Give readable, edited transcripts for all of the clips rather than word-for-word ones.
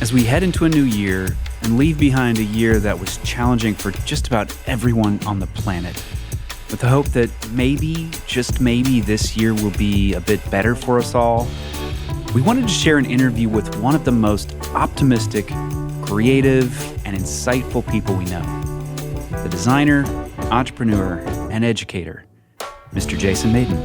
As we head into a new year and leave behind a year that was challenging for just about everyone on the planet, with the hope that maybe, just maybe, this year will be a bit better for us all, we wanted to share an interview with one of the most optimistic, creative, and insightful people we know. The designer, entrepreneur, and educator, Mr. Jason Mayden.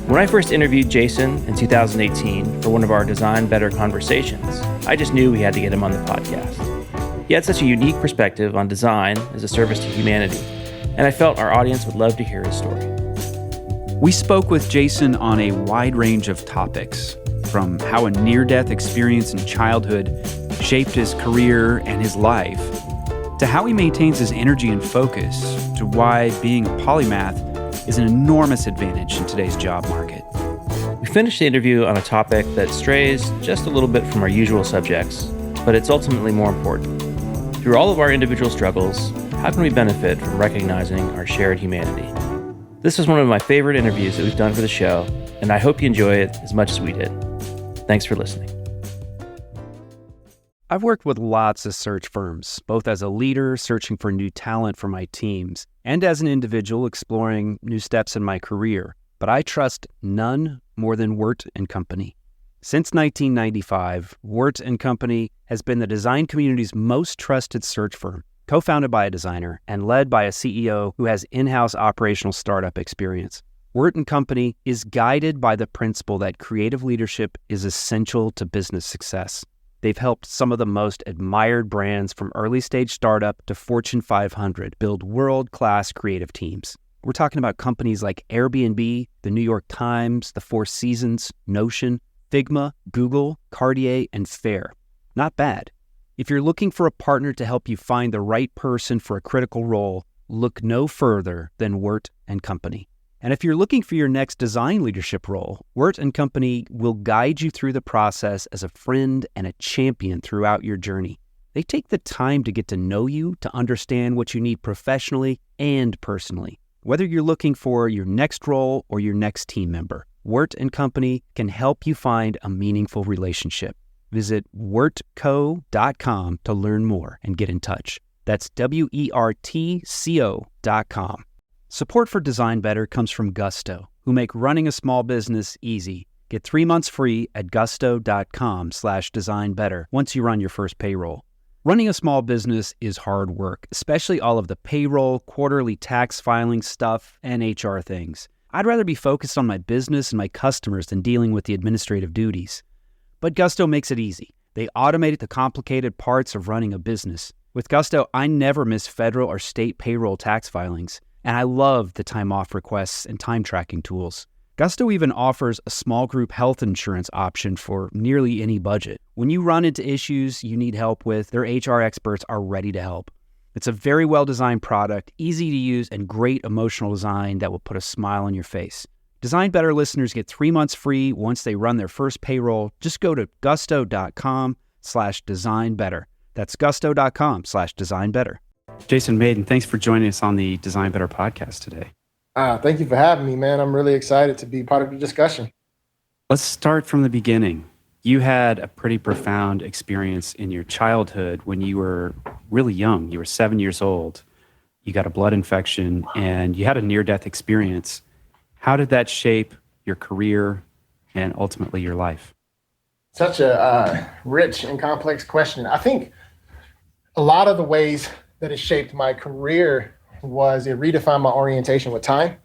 When I first interviewed Jason in 2018 for one of our Design Better conversations, I just knew we had to get him on the podcast. He had such a unique perspective on design as a service to humanity, and I felt our audience would love to hear his story. We spoke with Jason on a wide range of topics, from how a near-death experience in childhood shaped his career and his life, to how he maintains his energy and focus, to why being a polymath is an enormous advantage in today's job market. We finished the interview on a topic that strays just a little bit from our usual subjects, but it's ultimately more important. Through all of our individual struggles, how can we benefit from recognizing our shared humanity? This was one of my favorite interviews that we've done for the show, and I hope you enjoy it as much as we did. Thanks for listening. I've worked with lots of search firms, both as a leader searching for new talent for my teams, and as an individual exploring new steps in my career. But I trust none more than Wirt & Company. Since 1995, Wirt & Company has been the design community's most trusted search firm, co-founded by a designer and led by a CEO who has in-house operational startup experience. Wirt & Company is guided by the principle that creative leadership is essential to business success. They've helped some of the most admired brands from early-stage startup to Fortune 500 build world-class creative teams. We're talking about companies like Airbnb, the New York Times, the Four Seasons, Notion, Figma, Google, Cartier, and Fair. Not bad. If you're looking for a partner to help you find the right person for a critical role, look no further than Wirt & Company. And if you're looking for your next design leadership role, Wirt & Company will guide you through the process as a friend and a champion throughout your journey. They take the time to get to know you, to understand what you need professionally and personally. Whether you're looking for your next role or your next team member, Wirt & Company can help you find a meaningful relationship. Visit wirtco.com to learn more and get in touch. That's WERTCO.com. Support for Design Better comes from Gusto, who make running a small business easy. Get 3 months free at gusto.com/designbetter once you run your first payroll. Running a small business is hard work, especially all of the payroll, quarterly tax filing stuff, and HR things. I'd rather be focused on my business and my customers than dealing with the administrative duties. But Gusto makes it easy. They automate the complicated parts of running a business. With Gusto, I never miss federal or state payroll tax filings. And I love the time off requests and time tracking tools. Gusto even offers a small group health insurance option for nearly any budget. When you run into issues you need help with, their HR experts are ready to help. It's a very well-designed product, easy to use, and great emotional design that will put a smile on your face. Design Better listeners get 3 months free once they run their first payroll. Just go to gusto.com/designbetter. That's gusto.com/designbetter. Jason Mayden, thanks for joining us on the Design Better podcast today. Thank you for having me, man. I'm really excited to be part of the discussion. Let's start from the beginning. You had a pretty profound experience in your childhood when you were really young. You were 7 years old. You got a blood infection and you had a near-death experience. How did that shape your career and ultimately your life? Such a rich and complex question. I think a lot of the ways that it shaped my career was it redefined my orientation with time.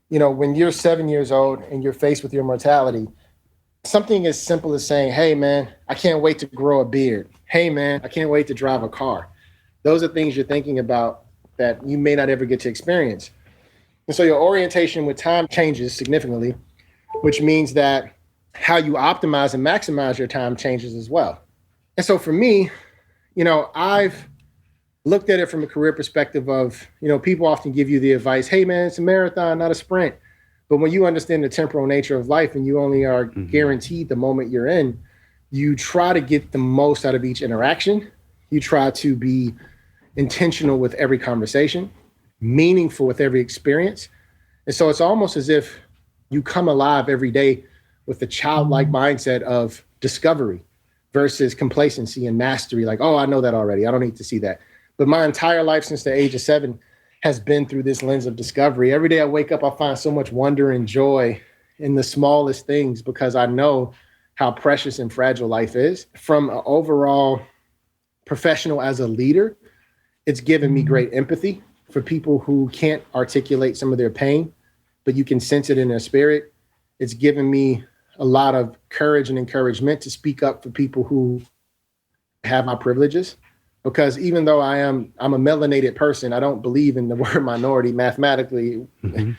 You know, when you're 7 years old and you're faced with your mortality, something as simple as saying, hey, man, I can't wait to grow a beard. Hey, man, I can't wait to drive a car. Those are things you're thinking about that you may not ever get to experience. And so your orientation with time changes significantly, which means that how you optimize and maximize your time changes as well. And so for me, you know, I've looked at it from a career perspective of, you know, people often give you the advice, hey, man, it's a marathon, not a sprint. But when you understand the temporal nature of life and you only are guaranteed the moment you're in, you try to get the most out of each interaction. You try to be intentional with every conversation, meaningful with every experience. And so it's almost as if you come alive every day with the childlike mindset of discovery, versus complacency and mastery. Like, oh, I know that already. I don't need to see that. But my entire life since the age of 7 has been through this lens of discovery. Every day I wake up, I find so much wonder and joy in the smallest things because I know how precious and fragile life is. From an overall professional as a leader, it's given me great empathy for people who can't articulate some of their pain, but you can sense it in their spirit. It's given me a lot of courage and encouragement to speak up for people who have my privileges. Because even though I'm a melanated person, I don't believe in the word minority mathematically. Mm-hmm.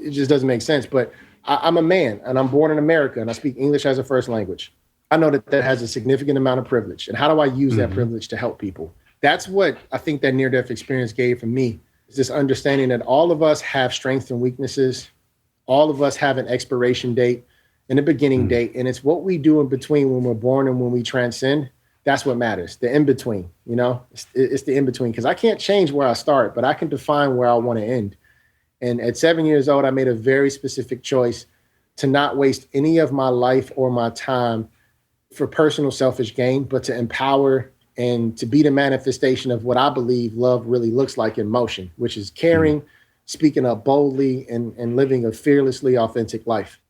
It just doesn't make sense. But I'm a man and I'm born in America and I speak English as a first language. I know that has a significant amount of privilege. And how do I use that privilege to help people? That's what I think that near-death experience gave for me, is this understanding that all of us have strengths and weaknesses. All of us have an expiration date and a beginning date. And it's what we do in between when we're born and when we transcend. That's what matters. The in-between, it's the in-between, because I can't change where I start, but I can define where I want to end. And at 7 years old, I made a very specific choice to not waste any of my life or my time for personal selfish gain, but to empower and to be the manifestation of what I believe love really looks like in motion, which is caring, speaking up boldly, and living a fearlessly authentic life.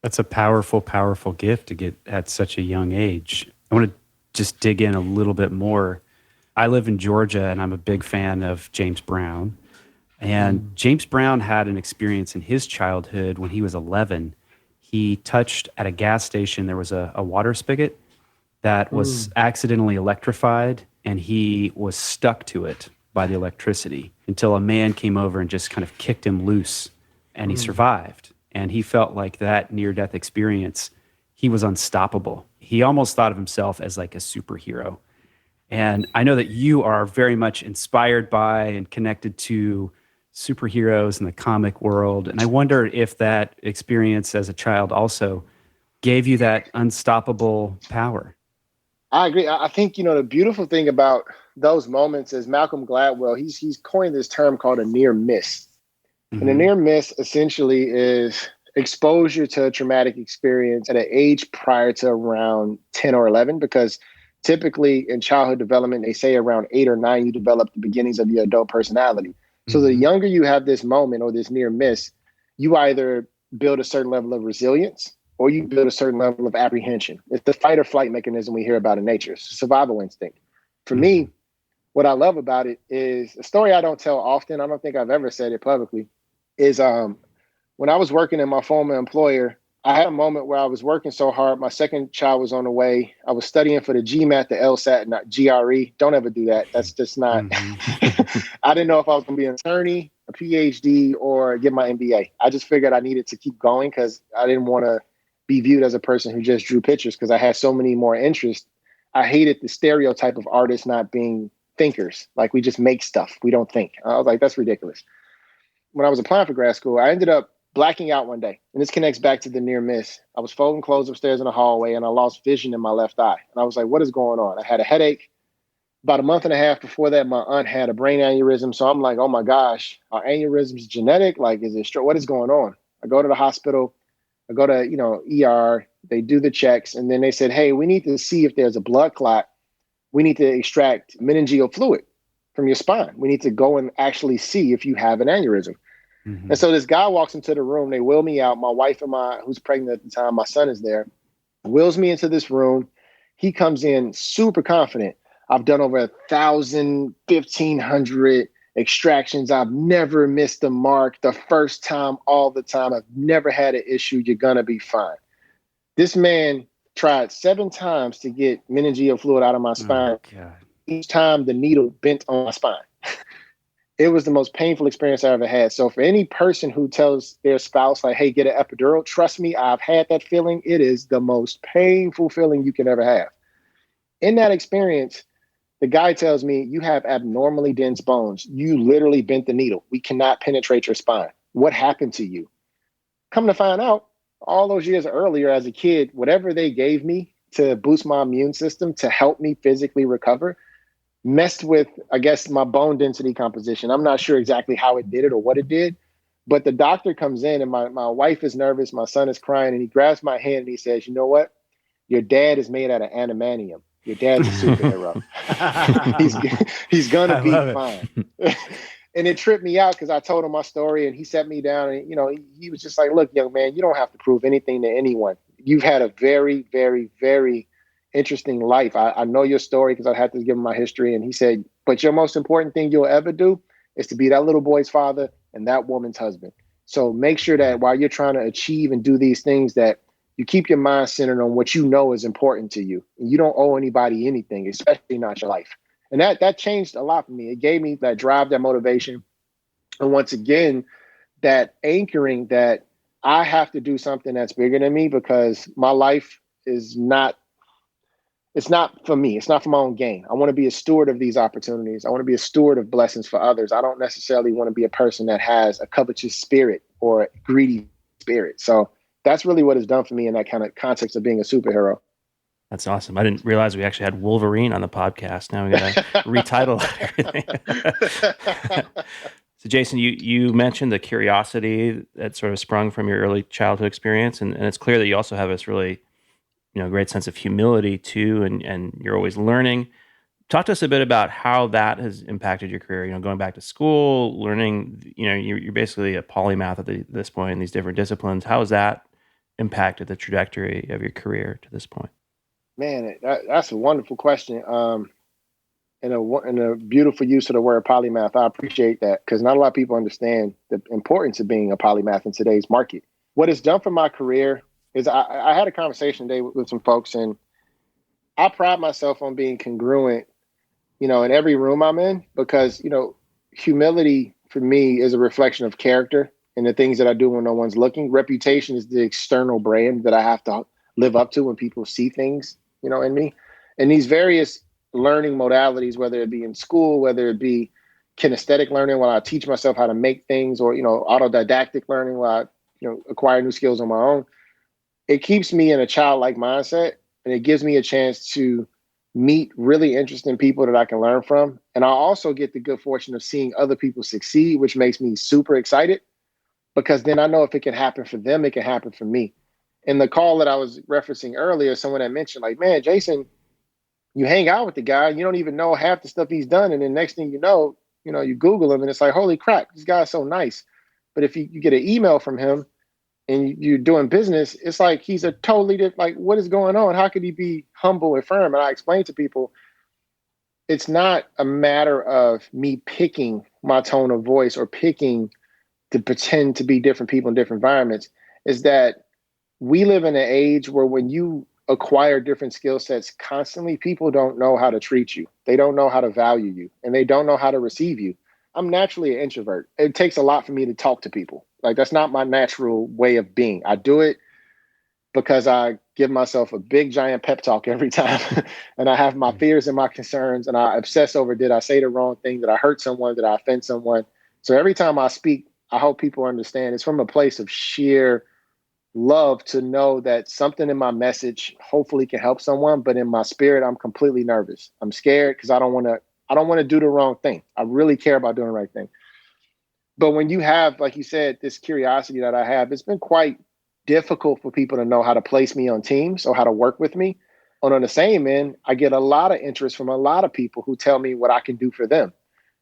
That's a powerful, powerful gift to get at such a young age. I want to just dig in a little bit more. I live in Georgia and I'm a big fan of James Brown. And James Brown had an experience in his childhood when he was 11. He touched at a gas station, there was a water spigot that was accidentally electrified, and he was stuck to it by the electricity until a man came over and just kind of kicked him loose, and he survived. And he felt like that near-death experience, he was unstoppable. He almost thought of himself as like a superhero. And I know that you are very much inspired by and connected to superheroes in the comic world. And I wonder if that experience as a child also gave you that unstoppable power. I agree. I think, the beautiful thing about those moments is Malcolm Gladwell, he's coined this term called a near miss. And a near miss essentially is exposure to a traumatic experience at an age prior to around 10 or 11, because typically in childhood development, they say around 8 or 9, you develop the beginnings of your adult personality. So the younger you have this moment or this near miss, you either build a certain level of resilience or you build a certain level of apprehension. It's the fight or flight mechanism we hear about in nature. It's a survival instinct. For me, what I love about it is a story I don't tell often. I don't think I've ever said it publicly. Is when I was working in my former employer, I had a moment where I was working so hard. My second child was on the way. I was studying for the GMAT, the LSAT, not GRE. Don't ever do that. That's just not. I didn't know if I was going to be an attorney, a PhD, or get my MBA. I just figured I needed to keep going because I didn't want to be viewed as a person who just drew pictures because I had so many more interests. I hated the stereotype of artists not being thinkers. Like, we just make stuff. We don't think. I was like, that's ridiculous. When I was applying for grad school, I ended up blacking out one day. And this connects back to the near miss. I was folding clothes upstairs in the hallway and I lost vision in my left eye. And I was like, what is going on? I had a headache. About a month and a half before that, my aunt had a brain aneurysm. So I'm like, oh my gosh, are aneurysms genetic? Like, is it stroke? What is going on? I go to the hospital. I go to, ER. They do the checks. And then they said, hey, we need to see if there's a blood clot. We need to extract meningeal fluid from your spine. We need to go and actually see if you have an aneurysm. And so this guy walks into the room. They wheel me out. My wife and who's pregnant at the time, my son is there, wheels me into this room. He comes in super confident. I've done over 1,000, 1,500 extractions. I've never missed the mark. The first time, all the time. I've never had an issue. You're going to be fine. This man tried 7 times to get meningeal fluid out of my spine. Each time the needle bent on my spine. It was the most painful experience I ever had. So for any person who tells their spouse, like, hey, get an epidural, trust me, I've had that feeling. It is the most painful feeling you can ever have. In that experience, the guy tells me, you have abnormally dense bones. You literally bent the needle. We cannot penetrate your spine. What happened to you? Come to find out, all those years earlier as a kid, whatever they gave me to boost my immune system to help me physically recover messed with, I guess, my bone density composition. I'm not sure exactly how it did it or what it did, but the doctor comes in and my wife is nervous. My son is crying and he grabs my hand and he says, you know what? Your dad is made out of animanium. Your dad's a superhero. he's gonna be fine. And it tripped me out because I told him my story and he sat me down and, he was just like, look, young man, you don't have to prove anything to anyone. You've had a very, very, very interesting life. I know your story because I had to give him my history. And he said, but your most important thing you'll ever do is to be that little boy's father and that woman's husband. So make sure that while you're trying to achieve and do these things, that you keep your mind centered on what you know is important to you. And you don't owe anybody anything, especially not your life. And that changed a lot for me. It gave me that drive, that motivation. And once again, that anchoring that I have to do something that's bigger than me, because my life is not, it's not for me. It's not for my own gain. I want to be a steward of these opportunities. I want to be a steward of blessings for others. I don't necessarily want to be a person that has a covetous spirit or a greedy spirit. So that's really what it's done for me in that kind of context of being a superhero. That's awesome. I didn't realize we actually had Wolverine on the podcast. Now we got to retitle everything. So Jason, you mentioned the curiosity that sort of sprung from your early childhood experience. And it's clear that you also have this really, great sense of humility too. And you're always learning. Talk to us a bit about how that has impacted your career, going back to school, learning, you're basically a polymath at this point in these different disciplines. How has that impacted the trajectory of your career to this point? Man, that's a wonderful question. And a beautiful use of the word polymath. I appreciate that because not a lot of people understand the importance of being a polymath in today's market. What it's done for my career is I had a conversation today with some folks, and I pride myself on being congruent, in every room I'm in, because, humility for me is a reflection of character and the things that I do when no one's looking. Reputation is the external brand that I have to live up to when people see things, in me. And these various learning modalities, whether it be in school, whether it be kinesthetic learning, while I teach myself how to make things, or, autodidactic learning while I, acquire new skills on my own, it keeps me in a childlike mindset, and it gives me a chance to meet really interesting people that I can learn from. And I also get the good fortune of seeing other people succeed, which makes me super excited, because then I know if it can happen for them, it can happen for me. In the call that I was referencing earlier, someone had mentioned, like, man, Jason, you hang out with the guy, you don't even know half the stuff he's done. And then next thing you know, you Google him and it's like, holy crap, this guy's so nice. But if you get an email from him and you're doing business, it's like he's a totally different, like, what is going on? How could he be humble and firm? And I explain to people, it's not a matter of me picking my tone of voice or picking to pretend to be different people in different environments. Is that we live in an age where when you acquire different skill sets constantly, people don't know how to treat you. They don't know how to value you, and they don't know how to receive you. I'm naturally an introvert. It takes a lot for me to talk to people. Like, that's not my natural way of being. I do it because I give myself a big giant pep talk every time. And I have my fears and my concerns, and I obsess over, did I say the wrong thing? Did I hurt someone? Did I offend someone? So every time I speak, I hope people understand it's from a place of sheer love to know that something in my message hopefully can help someone. But in my spirit, I'm completely nervous. I'm scared because I don't want to do the wrong thing. I really care about doing the right thing. But when you have, like you said, this curiosity that I have, it's been quite difficult for people to know how to place me on teams or how to work with me. And on the same end, I get a lot of interest from a lot of people who tell me what I can do for them.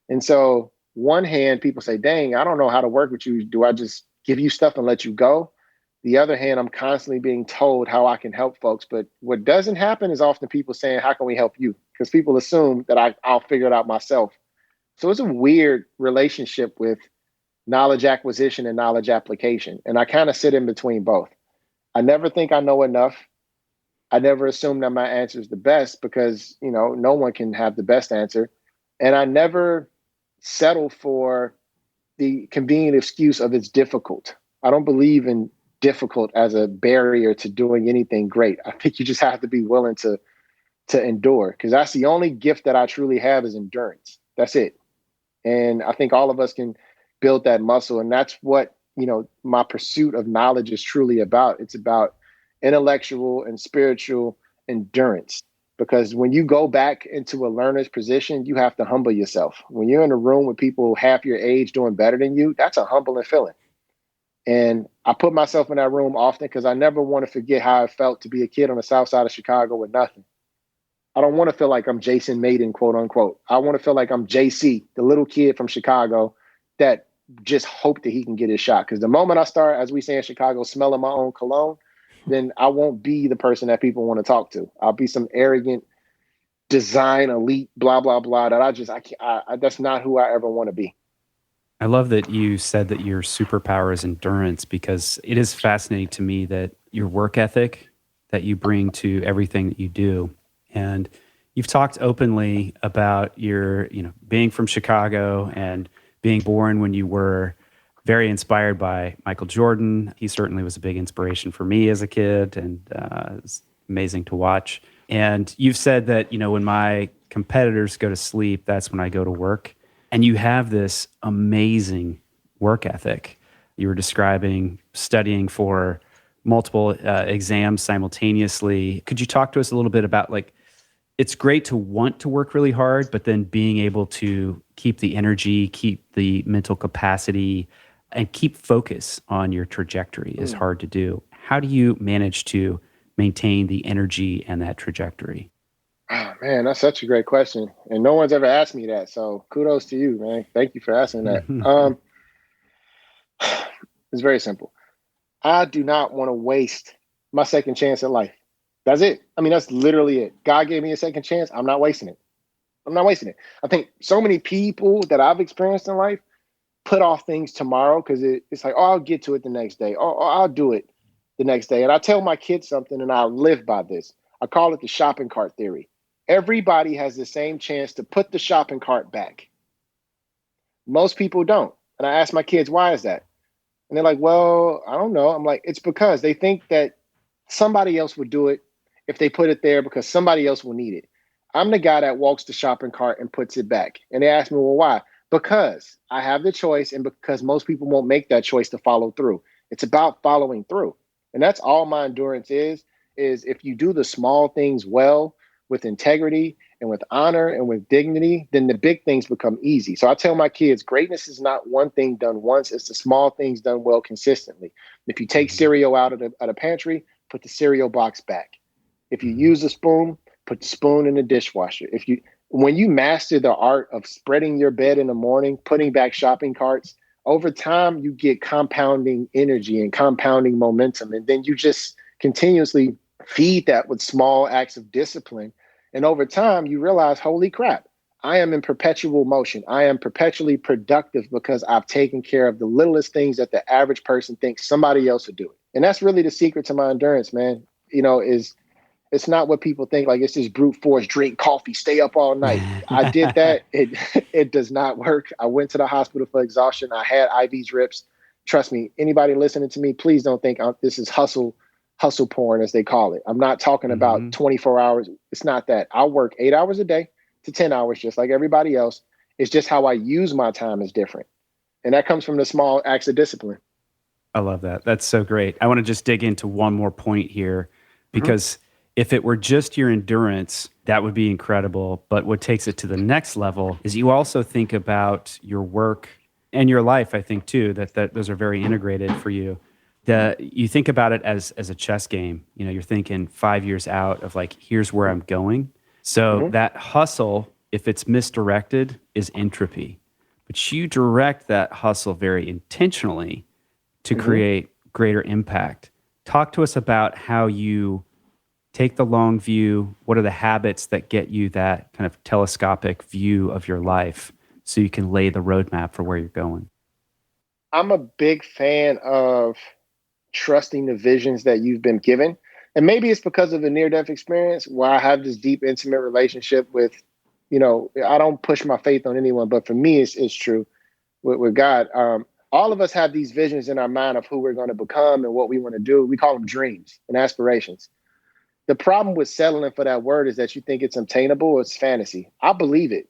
And so one hand, people say, dang, I don't know how to work with you. Do I just give you stuff and let you go? The other hand, I'm constantly being told how I can help folks. But what doesn't happen is often people saying, how can we help you? Because people assume that I'll figure it out myself. So it's a weird relationship with knowledge acquisition and knowledge application. And I kind of sit in between both. I never think I know enough. I never assume that my answer is the best because, no one can have the best answer. And I never settle for the convenient excuse of it's difficult. I don't believe in difficult as a barrier to doing anything great. I think you just have to be willing to endure, because that's the only gift that I truly have is endurance. That's it. And I think all of us can build that muscle. And that's what, my pursuit of knowledge is truly about. It's about intellectual and spiritual endurance. Because when you go back into a learner's position, you have to humble yourself. When you're in a room with people half your age doing better than you, that's a humbling feeling. And I put myself in that room often because I never want to forget how it felt to be a kid on the south side of Chicago with nothing. I don't want to feel like I'm Jason Mayden, quote unquote. I want to feel like I'm JC, the little kid from Chicago that just hoped that he can get his shot. Because the moment I start, as we say in Chicago, smelling my own cologne, then I won't be the person that people want to talk to. I'll be some arrogant design elite, blah, blah, blah, that that's not who I ever want to be. I love that you said that your superpower is endurance, because it is fascinating to me that your work ethic that you bring to everything that you do. And you've talked openly about your, being from Chicago and being born when you were very inspired by Michael Jordan. He certainly was a big inspiration for me as a kid, and it's amazing to watch. And you've said that, when my competitors go to sleep, that's when I go to work. And you have this amazing work ethic. You were describing studying for multiple exams simultaneously. Could you talk to us a little bit about, it's great to want to work really hard, but then being able to keep the energy, keep the mental capacity, and keep focus on your trajectory is hard to do. How do you manage to maintain the energy and that trajectory? Oh, man, that's such a great question. And no one's ever asked me that. So kudos to you, man. Thank you for asking that. It's very simple. I do not want to waste my second chance at life. That's it. I mean, that's literally it. God gave me a second chance. I'm not wasting it. I think so many people that I've experienced in life put off things tomorrow because it's like, I'll get to it the next day. Or I'll do it the next day. And I tell my kids something and I live by this. I call it the shopping cart theory. Everybody has the same chance to put the shopping cart back. Most people don't. And I ask my kids, why is that? And they're like, well, I don't know. I'm like, it's because they think that somebody else would do it if they put it there because somebody else will need it. I'm the guy that walks the shopping cart and puts it back. And they ask me, well, why? Because I have the choice and because most people won't make that choice to follow through. It's about following through. And that's all my endurance is if you do the small things well, with integrity and with honor and with dignity, then the big things become easy. So I tell my kids, greatness is not one thing done once. It's the small things done well consistently. If you take cereal out of the pantry, put the cereal box back. If you use a spoon, put the spoon in the dishwasher. When you master the art of spreading your bed in the morning, putting back shopping carts, over time, you get compounding energy and compounding momentum. And then you just continuously feed that with small acts of discipline. And over time, you realize, holy crap, I am in perpetual motion. I am perpetually productive because I've taken care of the littlest things that the average person thinks somebody else would do it. And that's really the secret to my endurance, man. It's not what people think. Like, it's this brute force, drink coffee, stay up all night. I did that. It does not work. I went to the hospital for exhaustion. I had IV drips. Trust me, anybody listening to me, please don't think this is hustle porn, as they call it. I'm not talking about 24 hours. It's not that. I work 8 hours a day to 10 hours, just like everybody else. It's just how I use my time is different. And that comes from the small acts of discipline. I love that. That's so great. I want to just dig into one more point here, because if it were just your endurance, that would be incredible. But what takes it to the next level is you also think about your work and your life, I think, too, that those are very integrated for you. You think about it as a chess game. You're thinking 5 years out of here's where I'm going. So that hustle, if it's misdirected, is entropy. But you direct that hustle very intentionally to create greater impact. Talk to us about how you take the long view. What are the habits that get you that kind of telescopic view of your life so you can lay the roadmap for where you're going? I'm a big fan of trusting the visions that you've been given. And maybe it's because of the near-death experience where I have this deep, intimate relationship with, I don't push my faith on anyone, but for me, it's true with God. All of us have these visions in our mind of who we're going to become and what we want to do. We call them dreams and aspirations. The problem with settling for that word is that you think it's obtainable. It's fantasy. I believe it.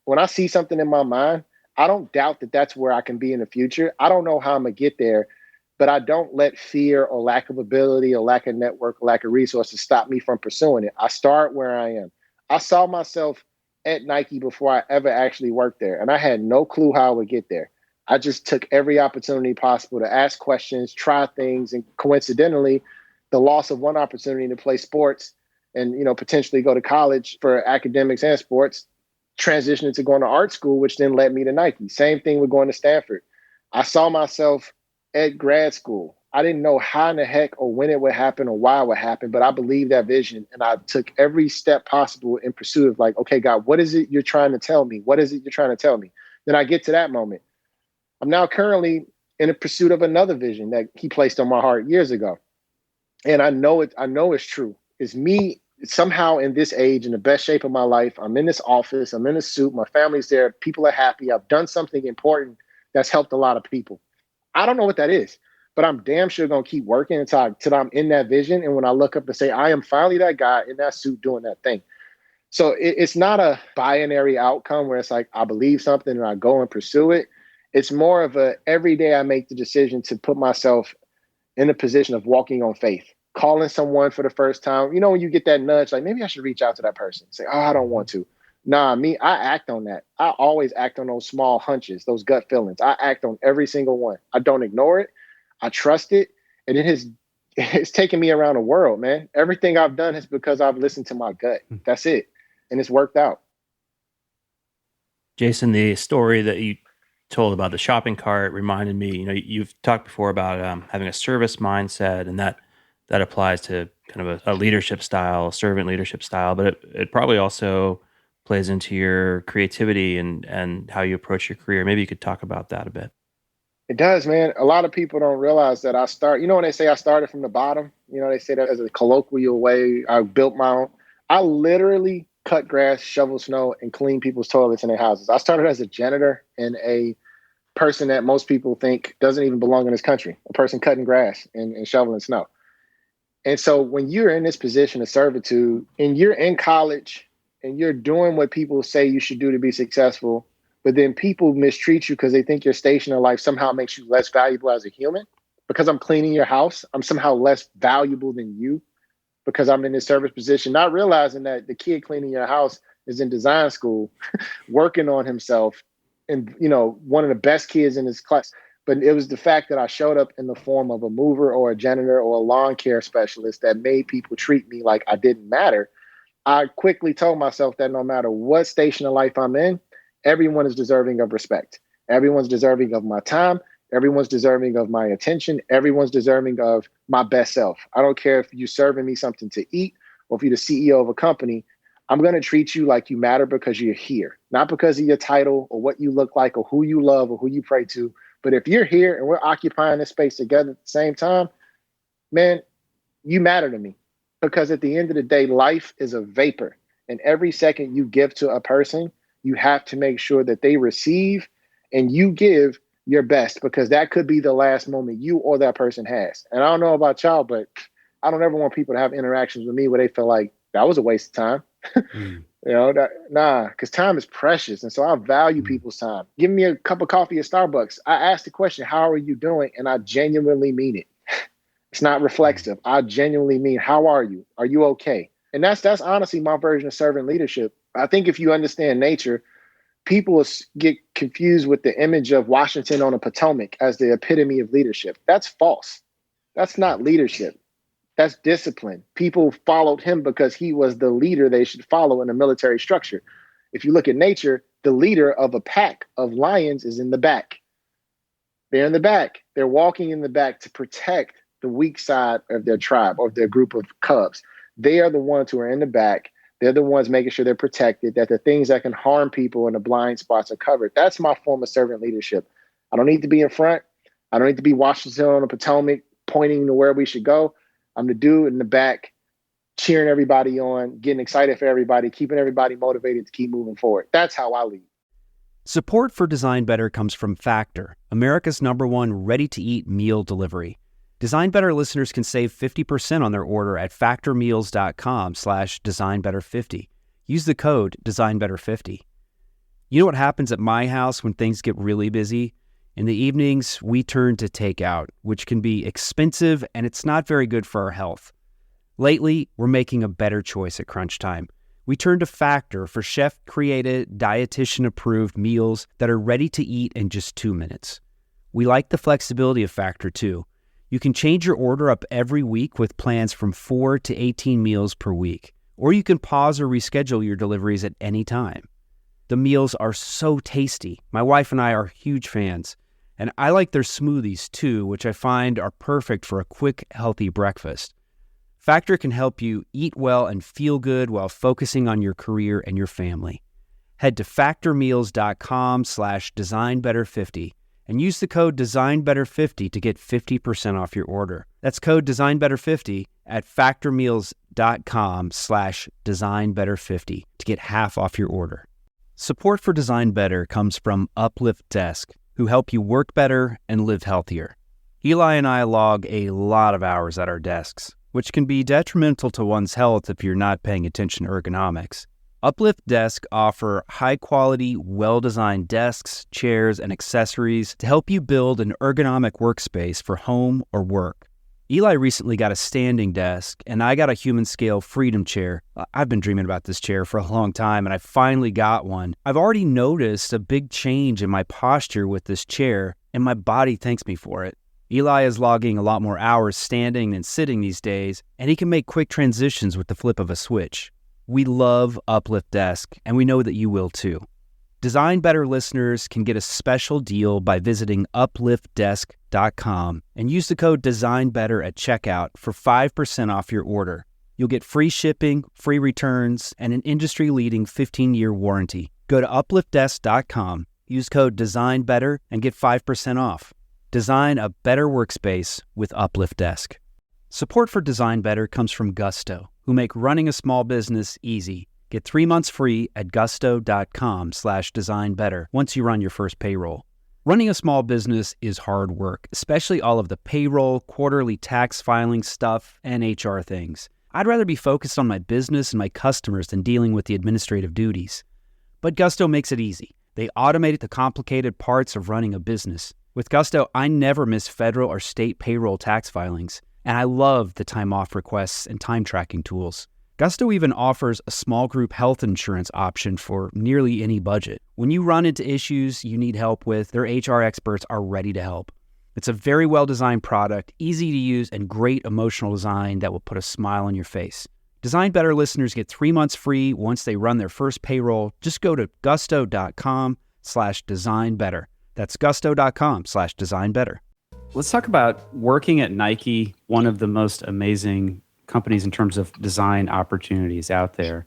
When I see something in my mind, I don't doubt that that's where I can be in the future. I don't know how I'm going to get there, but I don't let fear or lack of ability or lack of network or lack of resources stop me from pursuing it. I start where I am. I saw myself at Nike before I ever actually worked there, and I had no clue how I would get there. I just took every opportunity possible to ask questions, try things, and coincidentally, the loss of one opportunity to play sports and, potentially go to college for academics and sports transitioned into going to art school, which then led me to Nike. Same thing with going to Stanford. I saw myself at grad school. I didn't know how in the heck or when it would happen or why it would happen, but I believed that vision and I took every step possible in pursuit of like, okay, God, what is it you're trying to tell me? What is it you're trying to tell me? Then I get to that moment. I'm now currently in a pursuit of another vision that he placed on my heart years ago. And I know it's true. It's me somehow in this age, in the best shape of my life. I'm in this office. I'm in a suit. My family's there. People are happy. I've done something important that's helped a lot of people. I don't know what that is, but I'm damn sure going to keep working until I'm in that vision. And when I look up and say, I am finally that guy in that suit doing that thing. So it's not a binary outcome where it's like, I believe something and I go and pursue it. It's more of a every day I make the decision to put myself in a position of walking on faith, calling someone for the first time. When you get that nudge, like maybe I should reach out to that person, say, oh, I don't want to. Nah, I act on that. I always act on those small hunches, those gut feelings. I act on every single one. I don't ignore it. I trust it. And it's taken me around the world, man. Everything I've done is because I've listened to my gut. That's it. And it's worked out. Jason, the story that you told about the shopping cart reminded me, you've talked before about having a service mindset, and that applies to kind of a leadership style, servant leadership style, but it probably also plays into your creativity and how you approach your career. Maybe you could talk about that a bit. It does, man. A lot of people don't realize that when they say I started from the bottom, they say that as a colloquial way. I built my own. I literally cut grass, shovel snow, and clean people's toilets in their houses. I started as a janitor and a person that most people think doesn't even belong in this country, a person cutting grass and shoveling snow. And so when you're in this position of servitude and you're in college and you're doing what people say you should do to be successful, but then people mistreat you because they think your station in life somehow makes you less valuable as a human. Because I'm cleaning your house, I'm somehow less valuable than you because I'm in this service position, not realizing that the kid cleaning your house is in design school, working on himself, and one of the best kids in his class. But it was the fact that I showed up in the form of a mover or a janitor or a lawn care specialist that made people treat me like I didn't matter. I quickly told myself that no matter what station of life I'm in, everyone is deserving of respect. Everyone's deserving of my time. Everyone's deserving of my attention. Everyone's deserving of my best self. I don't care if you're serving me something to eat or if you're the CEO of a company. I'm going to treat you like you matter because you're here, not because of your title or what you look like or who you love or who you pray to. But if you're here and we're occupying this space together at the same time, man, you matter to me. Because at the end of the day, life is a vapor. And every second you give to a person, you have to make sure that they receive and you give your best, because that could be the last moment you or that person has. And I don't know about y'all, but I don't ever want people to have interactions with me where they feel like that was a waste of time. Because time is precious. And so I value people's time. Give me a cup of coffee at Starbucks. I ask the question, how are you doing? And I genuinely mean it. It's not reflexive. I genuinely mean, how are you? Are you okay? And that's honestly my version of servant leadership. I think if you understand nature, people get confused with the image of Washington on the Potomac as the epitome of leadership. That's false. That's not leadership. That's discipline. People followed him because he was the leader they should follow in a military structure. If you look at nature, the leader of a pack of lions is in the back. They're in the back. They're walking in the back to protect the weak side of their tribe or their group of cubs. They are the ones who are in the back. They're the ones making sure they're protected, that the things that can harm people in the blind spots are covered. That's my form of servant leadership. I don't need to be in front. I don't need to be Washington on the Potomac pointing to where we should go. I'm the dude in the back, cheering everybody on, getting excited for everybody, keeping everybody motivated to keep moving forward. That's how I lead. Support for Design Better comes from Factor, America's #1 ready-to-eat meal delivery. Design Better listeners can save 50% on their order at factormeals.com/designbetter50. Use the code designbetter50. You know what happens at my house when things get really busy? In the evenings, we turn to takeout, which can be expensive and it's not very good for our health. Lately, we're making a better choice at crunch time. We turn to Factor for chef-created, dietitian-approved meals that are ready to eat in just 2 minutes. We like the flexibility of Factor, too. You can change your order up every week with plans from 4 to 18 meals per week, or you can pause or reschedule your deliveries at any time. The meals are so tasty. My wife and I are huge fans, and I like their smoothies, too, which I find are perfect for a quick, healthy breakfast. Factor can help you eat well and feel good while focusing on your career and your family. Head to factormeals.com/designbetter50 and use the code designbetter50 to get 50% off your order. That's code designbetter50 at factormeals.com/designbetter50 to get half off your order. Support for Design Better comes from Uplift Desk, who help you work better and live healthier. Eli and I log a lot of hours at our desks, which can be detrimental to one's health if you're not paying attention to ergonomics. Uplift Desk offer high-quality, well-designed desks, chairs, and accessories to help you build an ergonomic workspace for home or work. Eli recently got a standing desk, and I got a human scale Freedom chair. I've been dreaming about this chair for a long time, and I finally got one. I've already noticed a big change in my posture with this chair, and my body thanks me for it. Eli is logging a lot more hours standing than sitting these days, and he can make quick transitions with the flip of a switch. We love Uplift Desk, and we know that you will too. Design Better listeners can get a special deal by visiting upliftdesk.com and use the code DesignBetter at checkout for 5% off your order. You'll get free shipping, free returns, and an industry-leading 15-year warranty. Go to upliftdesk.com, use code DesignBetter, and get 5% off. Design a better workspace with Uplift Desk. Support for Design Better comes from Gusto, who make running a small business easy. Get 3 months free at gusto.com/designbetter once you run your first payroll. Running a small business is hard work, especially all of the payroll, quarterly tax filing stuff, and HR things. I'd rather be focused on my business and my customers than dealing with the administrative duties. But Gusto makes it easy. They automate the complicated parts of running a business. With Gusto, I never miss federal or state payroll tax filings, and I love the time off requests and time tracking tools. Gusto even offers a small group health insurance option for nearly any budget. When you run into issues you need help with, their HR experts are ready to help. It's a very well-designed product, easy to use, and great emotional design that will put a smile on your face. Design Better listeners get 3 months free once they run their first payroll. Just go to gusto.com/designbetter. That's gusto.com/designbetter. Let's talk about working at Nike, one of the most amazing companies in terms of design opportunities out there.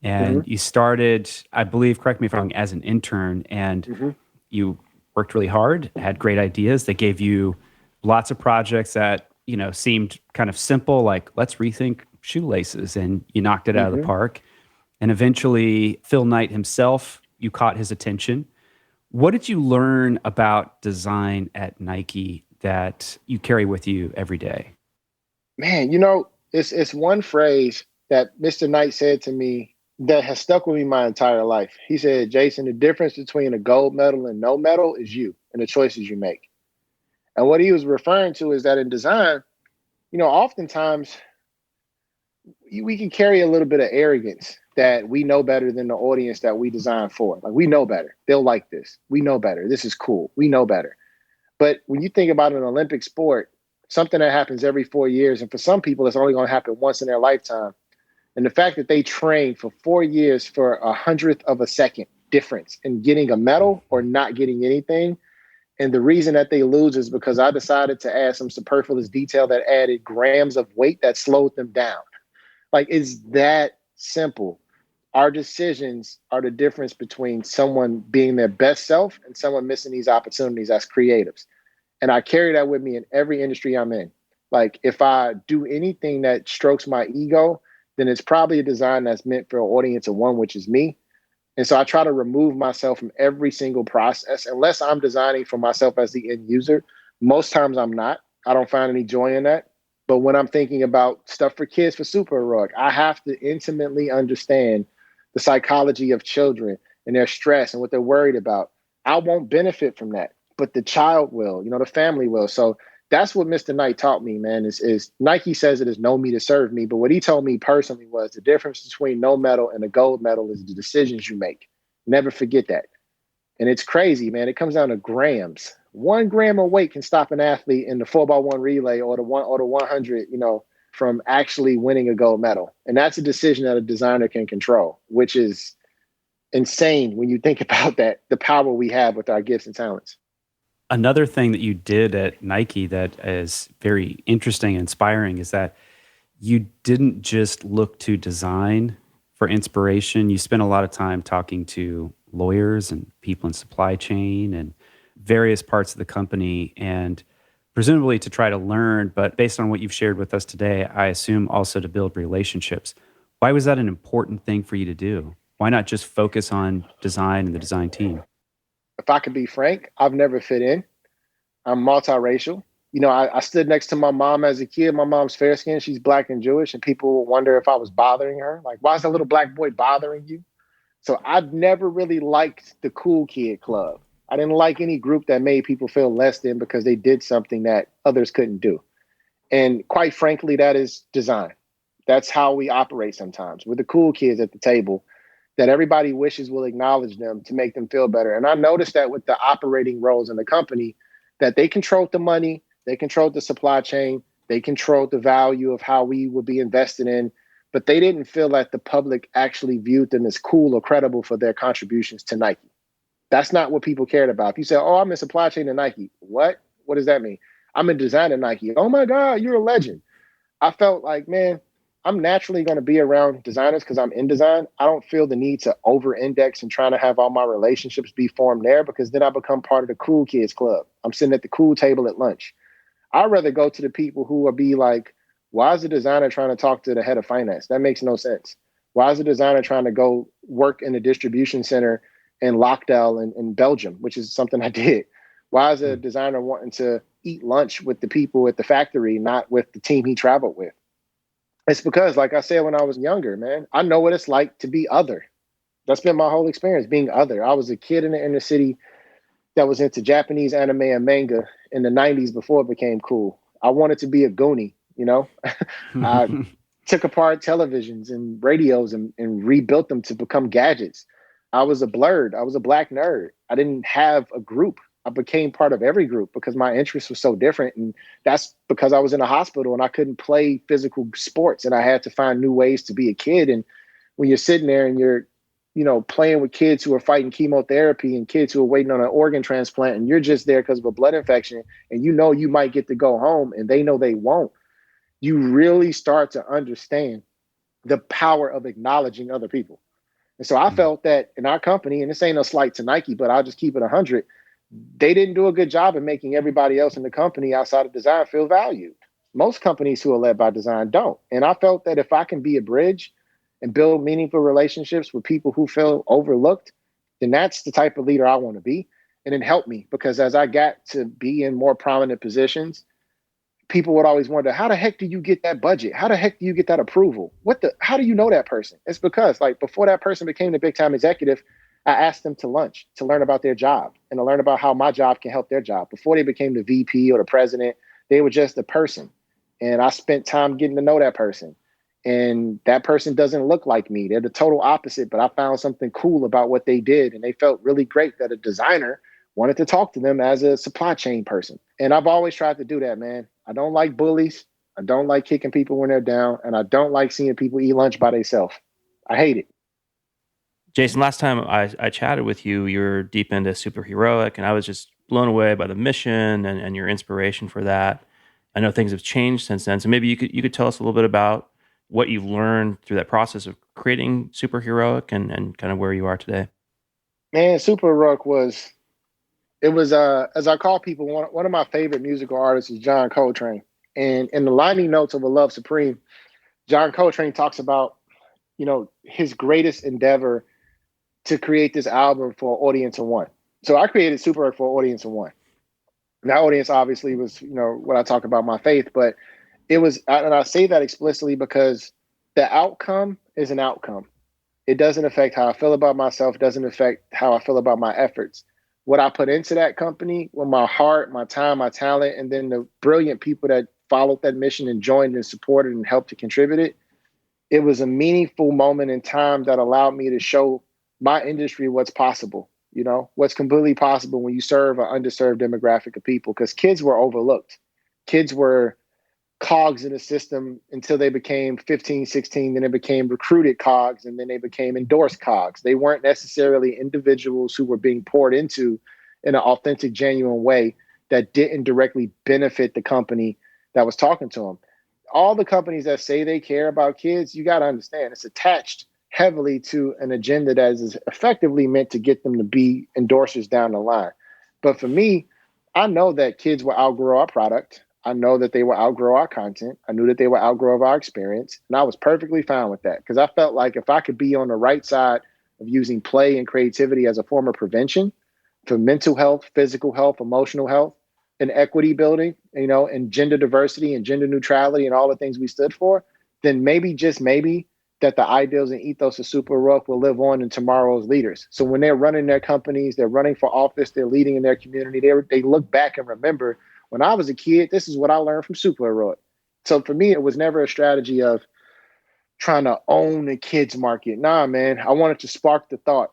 And you started, I believe, correct me if I'm wrong, as an intern, and you worked really hard, had great ideas that gave you lots of projects that, seemed kind of simple, like let's rethink shoelaces, and you knocked it out of the park. And eventually, Phil Knight himself, you caught his attention. What did you learn about design at Nike that you carry with you every day? Man, it's one phrase that Mr. Knight said to me that has stuck with me my entire life. He said, Jason, the difference between a gold medal and no medal is you and the choices you make. And what he was referring to is that in design, oftentimes we can carry a little bit of arrogance that we know better than the audience that we design for. Like, we know better. They'll like this. We know better. This is cool. We know better. But when you think about an Olympic sport, something that happens every 4 years, and for some people, it's only going to happen once in their lifetime. And the fact that they train for 4 years for 100th of a second difference in getting a medal or not getting anything. And the reason that they lose is because I decided to add some superfluous detail that added grams of weight that slowed them down. Like, it's that simple. Our decisions are the difference between someone being their best self and someone missing these opportunities as creatives. And I carry that with me in every industry I'm in. Like, if I do anything that strokes my ego, then it's probably a design that's meant for an audience of one, which is me. And so I try to remove myself from every single process, unless I'm designing for myself as the end user. Most times I'm not. I don't find any joy in that. But when I'm thinking about stuff for kids for SuperHeroic, I have to intimately understand the psychology of children and their stress and what they're worried about. I won't benefit from that, but the child will, the family will. So that's what Mr. Knight taught me, man, is Nike says it is know me to serve me. But what he told me personally was the difference between no medal and a gold medal is the decisions you make. Never forget that. And it's crazy, man. It comes down to grams. 1 gram of weight can stop an athlete in the 4x1 relay or the 100, from actually winning a gold medal. And that's a decision that a designer can control, which is insane when you think about that, the power we have with our gifts and talents. Another thing that you did at Nike that is very interesting and inspiring is that you didn't just look to design for inspiration. You spent a lot of time talking to lawyers and people in supply chain and various parts of the company, and presumably to try to learn, but based on what you've shared with us today, I assume also to build relationships. Why was that an important thing for you to do? Why not just focus on design and the design team? If I could be frank, I've never fit in. I'm multiracial. I stood next to my mom as a kid. My mom's fair skinned. She's Black and Jewish. And people would wonder if I was bothering her. Like, why is that little Black boy bothering you? So I've never really liked the cool kid club. I didn't like any group that made people feel less than because they did something that others couldn't do. And quite frankly, that is design. That's how we operate sometimes. We're the cool kids at the table that everybody wishes will acknowledge them to make them feel better. And I noticed that with the operating roles in the company, that they controlled the money, they controlled the supply chain, they controlled the value of how we would be invested in, but they didn't feel like the public actually viewed them as cool or credible for their contributions to Nike. That's not what people cared about. If you say, oh, I'm in supply chain at Nike, what? What does that mean? I'm in design at Nike. Oh my God, you're a legend. I felt like, man, I'm naturally going to be around designers because I'm in design. I don't feel the need to over-index and trying to have all my relationships be formed there because then I become part of the cool kids club. I'm sitting at the cool table at lunch. I'd rather go to the people who will be like, why is the designer trying to talk to the head of finance? That makes no sense. Why is the designer trying to go work in a distribution center in Lockdale in Belgium, which is something I did? Why is a designer wanting to eat lunch with the people at the factory, not with the team he traveled with? It's because, like I said, when I was younger, man, I know what it's like to be other. That's been my whole experience, being other. I was a kid in the inner city that was into Japanese anime and manga in the 90s before it became cool. I wanted to be a Goonie, I took apart televisions and radios and rebuilt them to become gadgets. I was a blurred. I was a Black nerd. I didn't have a group. I became part of every group because my interests were so different. And that's because I was in a hospital and I couldn't play physical sports and I had to find new ways to be a kid. And when you're sitting there and you're, playing with kids who are fighting chemotherapy and kids who are waiting on an organ transplant and you're just there because of a blood infection and you might get to go home and they know they won't, you really start to understand the power of acknowledging other people. And so I felt that in our company, and this ain't a slight to Nike, but I'll just keep it 100, they didn't do a good job of making everybody else in the company outside of design feel valued. Most companies who are led by design don't. And I felt that if I can be a bridge and build meaningful relationships with people who feel overlooked, then that's the type of leader I want to be. And it helped me because as I got to be in more prominent positions, people would always wonder, how the heck do you get that budget? How the heck do you get that approval? How do you know that person? It's because before that person became the big time executive, I asked them to lunch to learn about their job and to learn about how my job can help their job. Before they became the VP or the president, they were just a person. And I spent time getting to know that person. And that person doesn't look like me. They're the total opposite, but I found something cool about what they did. And they felt really great that a designer wanted to talk to them as a supply chain person. And I've always tried to do that, man. I don't like bullies. I don't like kicking people when they're down. And I don't like seeing people eat lunch by themselves. I hate it. Jason, last time I chatted with you, you were deep into SuperHeroic, and I was just blown away by the mission and your inspiration for that. I know things have changed since then, so maybe you could tell us a little bit about what you've learned through that process of creating SuperHeroic and kind of where you are today. Man, SuperHeroic was as I call people, one of my favorite musical artists is John Coltrane. And in the lining notes of A Love Supreme, John Coltrane talks about, his greatest endeavor to create this album for an audience of one. So I created SuperHeroic for an audience of one. And that audience obviously was, when I talk about my faith, but it was, and I say that explicitly because the outcome is an outcome. It doesn't affect how I feel about myself. It doesn't affect how I feel about my efforts. what I put into that company with my heart, my time, my talent, and then the brilliant people that followed that mission and joined and supported and helped to contribute it, it was a meaningful moment in time that allowed me to show my industry what's possible, what's completely possible when you serve an underserved demographic of people, because kids were overlooked. Kids were cogs in the system until they became 15, 16, then they became recruited cogs, and then they became endorsed cogs. They weren't necessarily individuals who were being poured into in an authentic, genuine way that didn't directly benefit the company that was talking to them. All the companies that say they care about kids, you got to understand, it's attached heavily to an agenda that is effectively meant to get them to be endorsers down the line. But for me, I know that kids will outgrow our product. I know that they will outgrow our content. I knew that they will outgrow our experience. And I was perfectly fine with that, because I felt like if I could be on the right side of using play and creativity as a form of prevention for mental health, physical health, emotional health, and equity building, and gender diversity and gender neutrality and all the things we stood for, then maybe, just maybe, that the ideals and ethos of SuperHeroic will live on in tomorrow's leaders. So when they're running their companies, they're running for office, they're leading in their community, they look back and remember, when I was a kid, this is what I learned from SuperHeroic. So for me, it was never a strategy of trying to own the kids market. Nah, man, I wanted to spark the thought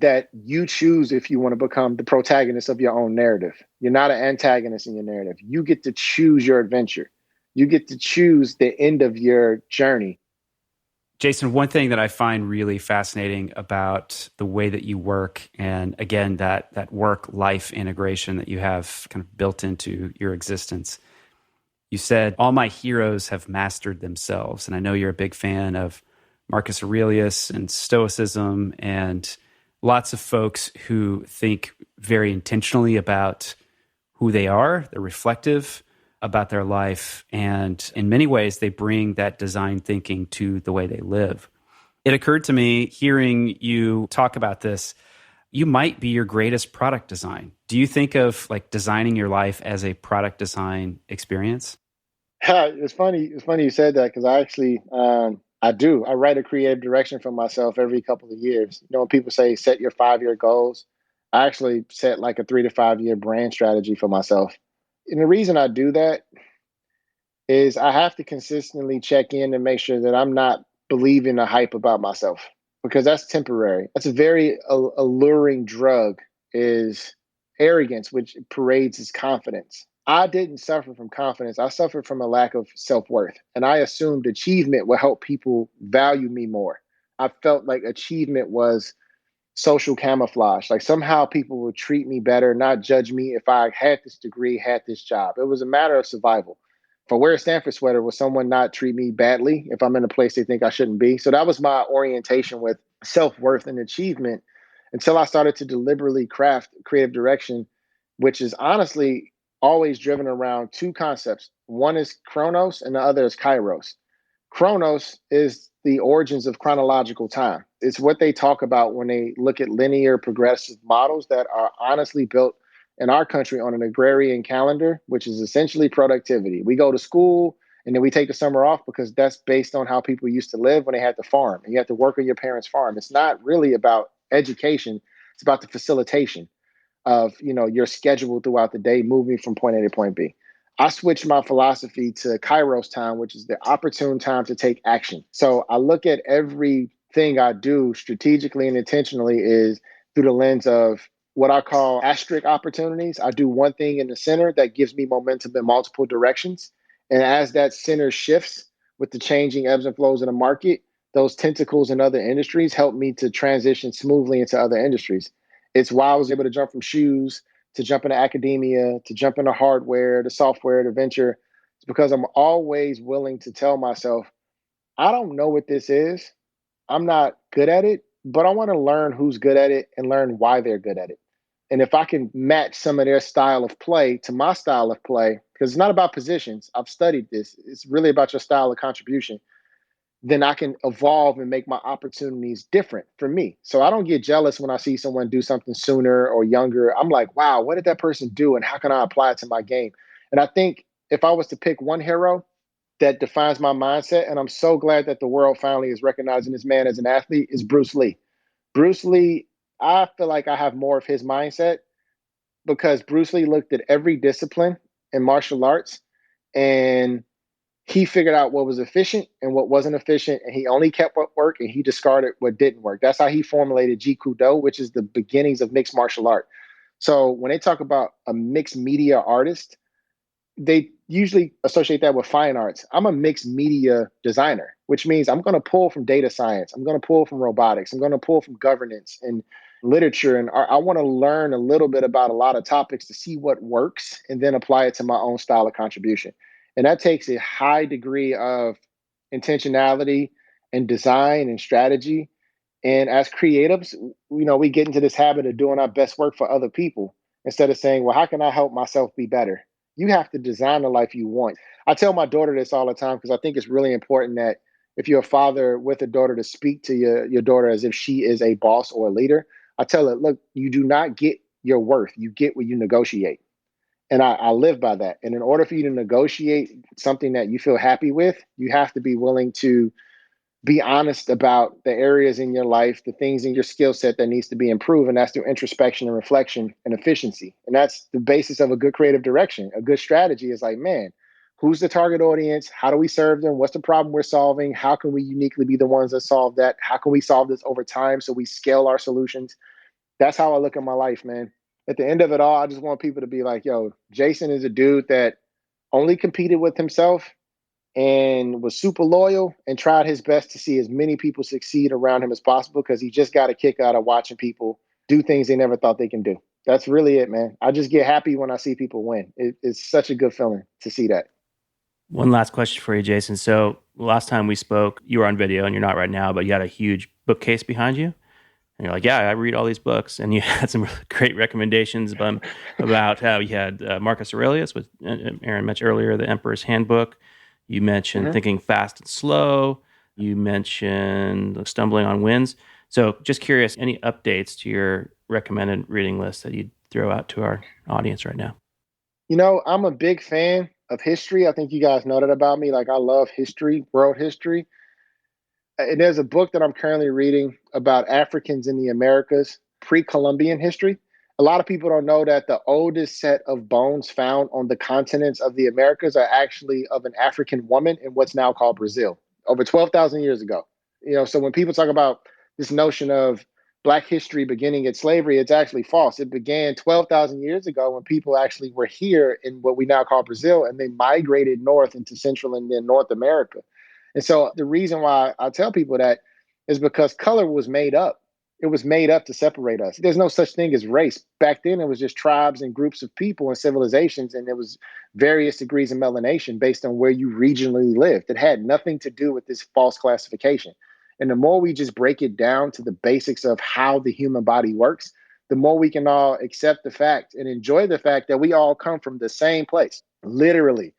that you choose if you want to become the protagonist of your own narrative. You're not an antagonist in your narrative. You get to choose your adventure. You get to choose the end of your journey. Jason, one thing that I find really fascinating about the way that you work, and again, that work-life integration that you have kind of built into your existence, you said, all my heroes have mastered themselves. And I know you're a big fan of Marcus Aurelius and Stoicism, and lots of folks who think very intentionally about who they are. They're reflective about their life, and in many ways, they bring that design thinking to the way they live. It occurred to me, hearing you talk about this, you might be your greatest product design. Do you think of like designing your life as a product design experience? It's funny you said that, because I actually, I do. I write a creative direction for myself every couple of years. When people say set your 5-year goals, I actually set like a 3 to 5 year brand strategy for myself. And the reason I do that is I have to consistently check in and make sure that I'm not believing the hype about myself, because that's temporary. That's a very alluring drug, is arrogance, which parades as confidence. I didn't suffer from confidence. I suffered from a lack of self-worth. And I assumed achievement would help people value me more. I felt like achievement was social camouflage. Like somehow people would treat me better, not judge me if I had this degree, had this job. It was a matter of survival. If I wear a Stanford sweater, will someone not treat me badly if I'm in a place they think I shouldn't be? So that was my orientation with self-worth and achievement, until I started to deliberately craft creative direction, which is honestly always driven around two concepts. One is Chronos and the other is Kairos. Chronos is the origins of chronological time. It's what they talk about when they look at linear progressive models that are honestly built in our country on an agrarian calendar, which is essentially productivity. We go to school and then we take the summer off because that's based on how people used to live when they had to farm, and you have to work on your parents' farm. It's not really about education. It's about the facilitation of, your schedule throughout the day, moving from point A to point B. I switched my philosophy to Kairos time, which is the opportune time to take action. So I look at everything I do strategically and intentionally is through the lens of what I call asterisk opportunities. I do one thing in the center that gives me momentum in multiple directions. And as that center shifts with the changing ebbs and flows in the market, those tentacles in other industries help me to transition smoothly into other industries. It's why I was able to jump from shoes to jump into academia, to jump into hardware, to software, to venture. It's because I'm always willing to tell myself, I don't know what this is. I'm not good at it, but I want to learn who's good at it and learn why they're good at it. And if I can match some of their style of play to my style of play, because it's not about positions, I've studied this, it's really about your style of contribution, then I can evolve and make my opportunities different for me. So I don't get jealous when I see someone do something sooner or younger. I'm like, wow, what did that person do? And how can I apply it to my game? And I think if I was to pick one hero that defines my mindset, and I'm so glad that the world finally is recognizing this man as an athlete, is Bruce Lee. Bruce Lee I feel like I have more of his mindset because Bruce Lee looked at every discipline in martial arts and he figured out what was efficient and what wasn't efficient, and he only kept what worked and he discarded what didn't work. That's how he formulated Jeet Kune Do, which is the beginnings of mixed martial art. So when they talk about a mixed media artist, they usually associate that with fine arts. I'm a mixed media designer, which means I'm going to pull from data science. I'm going to pull from robotics. I'm going to pull from governance and literature. And I want to learn a little bit about a lot of topics to see what works and then apply it to my own style of contribution. And that takes a high degree of intentionality and design and strategy. And as creatives, we get into this habit of doing our best work for other people instead of saying, well, how can I help myself be better? You have to design the life you want. I tell my daughter this all the time because I think it's really important that if you're a father with a daughter, to speak to your daughter as if she is a boss or a leader. I tell her, look, you do not get your worth. You get what you negotiate. And I live by that. And in order for you to negotiate something that you feel happy with, you have to be willing to be honest about the areas in your life, the things in your skill set that needs to be improved. And that's through introspection and reflection and efficiency. And that's the basis of a good creative direction. A good strategy is like, man, who's the target audience? How do we serve them? What's the problem we're solving? How can we uniquely be the ones that solve that? How can we solve this over time so we scale our solutions? That's how I look at my life, man. At the end of it all, I just want people to be like, yo, Jason is a dude that only competed with himself and was super loyal and tried his best to see as many people succeed around him as possible because he just got a kick out of watching people do things they never thought they can do. That's really it, man. I just get happy when I see people win. It's such a good feeling to see that. One last question for you, Jason. So last time we spoke, you were on video and you're not right now, but you had a huge bookcase behind you. And you're like, yeah, I read all these books. And you had some really great recommendations about how you had Marcus Aurelius, with Aaron mentioned earlier, The Emperor's Handbook. You mentioned Thinking Fast and Slow. You mentioned Stumbling on Winds. So just curious, any updates to your recommended reading list that you'd throw out to our audience right now? I'm a big fan of history. I think you guys know that about me. Like, I love history, world history. And there's a book that I'm currently reading about Africans in the Americas, pre-Columbian history. A lot of people don't know that the oldest set of bones found on the continents of the Americas are actually of an African woman in what's now called Brazil, over 12,000 years ago. So when people talk about this notion of Black history beginning at slavery, it's actually false. It began 12,000 years ago when people actually were here in what we now call Brazil, and they migrated north into Central and then North America. And so the reason why I tell people that is because color was made up. It was made up to separate us. There's no such thing as race. Back then, it was just tribes and groups of people and civilizations, and there was various degrees of melanation based on where you regionally lived. It had nothing to do with this false classification. And the more we just break it down to the basics of how the human body works, the more we can all accept the fact and enjoy the fact that we all come from the same place, literally.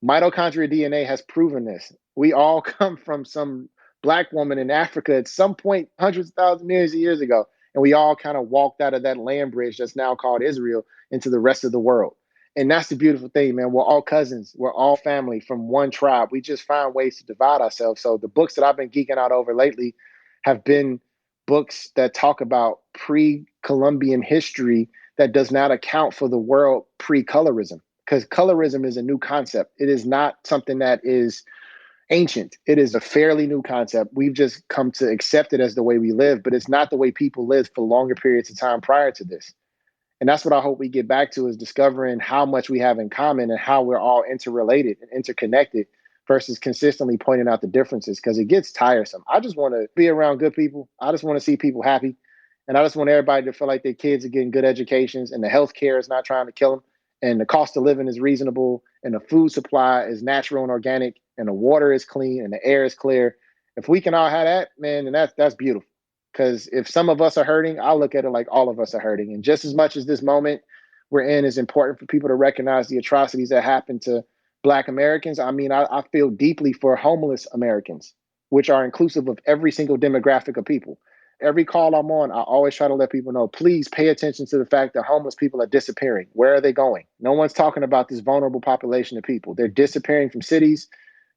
Mitochondrial DNA has proven this. We all come from some Black woman in Africa at some point, hundreds of thousands, millions of years ago. And we all kind of walked out of that land bridge that's now called Israel into the rest of the world. And that's the beautiful thing, man. We're all cousins. We're all family from one tribe. We just find ways to divide ourselves. So the books that I've been geeking out over lately have been books that talk about pre-Columbian history that does not account for the world pre-colorism, because colorism is a new concept. It is not something that is ancient. It is a fairly new concept. We've just come to accept it as the way we live, but it's not the way people lived for longer periods of time prior to this. And that's what I hope we get back to, is discovering how much we have in common and how we're all interrelated and interconnected versus consistently pointing out the differences, because it gets tiresome. I just want to be around good people. I just want to see people happy. And I just want everybody to feel like their kids are getting good educations and the healthcare is not trying to kill them and the cost of living is reasonable and the food supply is natural and organic and the water is clean and the air is clear. If we can all have that, man, then that's beautiful. Because if some of us are hurting, I look at it like all of us are hurting. And just as much as this moment we're in is important for people to recognize the atrocities that happen to Black Americans, I feel deeply for homeless Americans, which are inclusive of every single demographic of people. Every call I'm on, I always try to let people know, please pay attention to the fact that homeless people are disappearing. Where are they going? No one's talking about this vulnerable population of people. They're disappearing from cities.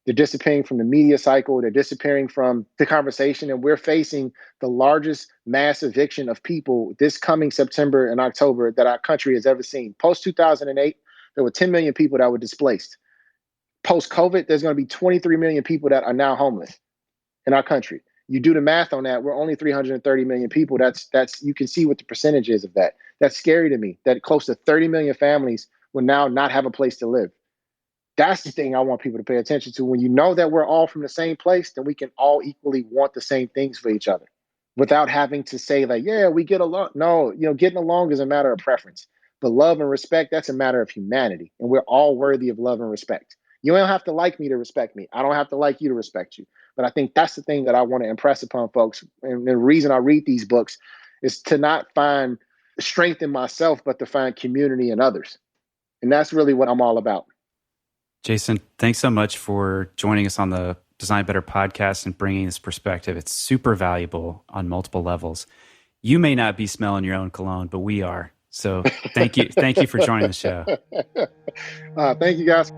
They're disappearing from the media cycle. They're disappearing from the conversation. And we're facing the largest mass eviction of people this coming September and October that our country has ever seen. Post 2008, there were 10 million people that were displaced. Post COVID, there's going to be 23 million people that are now homeless in our country. You do the math on that, we're only 330 million people. That's you can see what the percentage is of that. That's scary to me, that close to 30 million families will now not have a place to live. That's the thing I want people to pay attention to. When you know that we're all from the same place, then we can all equally want the same things for each other without having to say like, yeah, we get along. No, getting along is a matter of preference. But love and respect, that's a matter of humanity. And we're all worthy of love and respect. You don't have to like me to respect me. I don't have to like you to respect you. But I think that's the thing that I want to impress upon folks. And the reason I read these books is to not find strength in myself, but to find community in others. And that's really what I'm all about. Jason, thanks so much for joining us on the Design Better podcast and bringing this perspective. It's super valuable on multiple levels. You may not be smelling your own cologne, but we are. So thank you. Thank you for joining the show. Thank you, guys.